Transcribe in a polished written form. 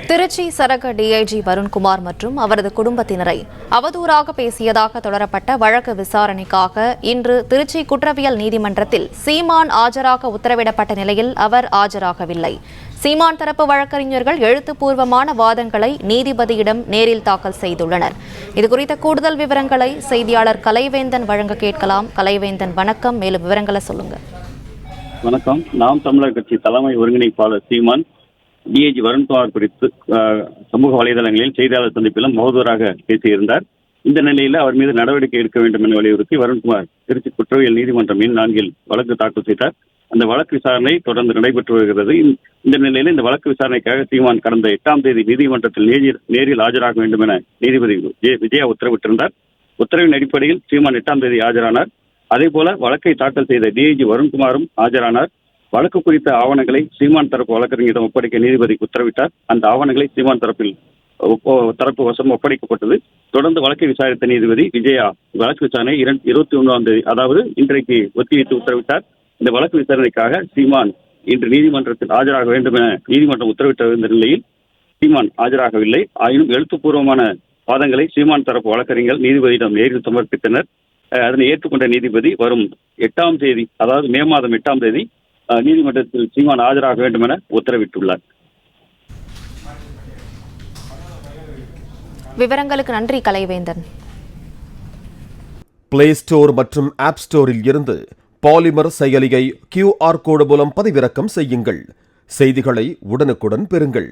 திருச்சி சரக டிஐஜி வருண்குமார் மற்றும் அவரது குடும்பத்தினரை அவதூறாக பேசியதாக தொடரப்பட்ட வழக்கு விசாரணைக்காக இன்று திருச்சி குற்றவியல் நீதிமன்றத்தில் சீமான் ஆஜராக உத்தரவிடப்பட்ட நிலையில் அவர் ஆஜராகவில்லை. சீமான் தரப்பு வழக்கறிஞர்கள் எழுத்துப்பூர்வமான வாதங்களை நீதிபதியிடம் நேரில் தாக்கல் செய்துள்ளனர். இதுகுறித்த கூடுதல் விவரங்களை செய்தியாளர் கலைவேந்தன் வழங்க கேட்கலாம். கலைவேந்தன், வணக்கம். மேலும் விவரங்களை சொல்லுங்க. வணக்கம். நாம் தமிழர் கட்சி தலைமை ஒருங்கிணைப்பாளர் சீமான் டிஐஜி வருண்குமார் குறித்து சமூக வலைதளங்களில் செய்தியாளர் சந்திப்பிலும் அவதூறாக பேசியிருந்தார். இந்த நிலையில் அவர் மீது நடவடிக்கை எடுக்க வேண்டும் என வலியுறுத்தி வருண்குமார் திருச்சி குற்றவியல் நீதிமன்றம் எண் 4 வழக்கு தாக்கல் செய்தார். அந்த வழக்கு விசாரணை தொடர்ந்து நடைபெற்று வருகிறது. இந்த நிலையில் இந்த வழக்கு விசாரணைக்காக சீமான் கடந்த 8ஆம் தேதி நீதிமன்றத்தில் நேரில் ஆஜராக வேண்டும் என நீதிபதி விஜயா உத்தரவிட்டிருந்தார். உத்தரவின் அடிப்படையில் சீமான் 8ஆம் தேதி ஆஜரானார். அதேபோல வழக்கை தாக்கல் செய்த டிஐஜி வருண்குமாரும் ஆஜரானார். வழக்கு குறித்த ஆவணங்களை சீமான் தரப்பு வழக்கறிஞரிடம் ஒப்படைக்க நீதிபதி உத்தரவிட்டார். அந்த ஆவணங்களை சீமான் தரப்பு வசம் ஒப்படைக்கப்பட்டது. தொடர்ந்து வழக்கை விசாரித்த நீதிபதி விஜயா வழக்கு விசாரணை 21ஆம் தேதி, அதாவது இன்றைக்கு ஒத்திவைத்து உத்தரவிட்டார். இந்த வழக்கு விசாரணைக்காக சீமான் இன்று நீதிமன்றத்தில் ஆஜராக வேண்டும் என நீதிமன்றம் உத்தரவிட்டிருந்த நிலையில் சீமான் ஆஜராகவில்லை. ஆயினும் எழுத்துப்பூர்வமான வாதங்களை சீமான் தரப்பு வழக்கறிஞர்கள் நீதிபதியிடம் நேரில் சமர்ப்பித்தனர். அதனை ஏற்றுக்கொண்ட நீதிபதி வரும் 8ஆம் தேதி, அதாவது மே மாதம் 8ஆம் தேதி நீதிமன்றத்தில் சீமான் ஆஜராக வேண்டும் என உத்தரவிட்டுள்ளார். விவரங்களுக்கு நன்றி கலைவேந்தன். பிளே ஸ்டோர் மற்றும் ஆப் ஸ்டோரில் இருந்து பாலிமர் செயலியை QR கோடு மூலம் பதிவிறக்கம் செய்யுங்கள். செய்திகளை உடனுக்குடன் பெறுங்கள்.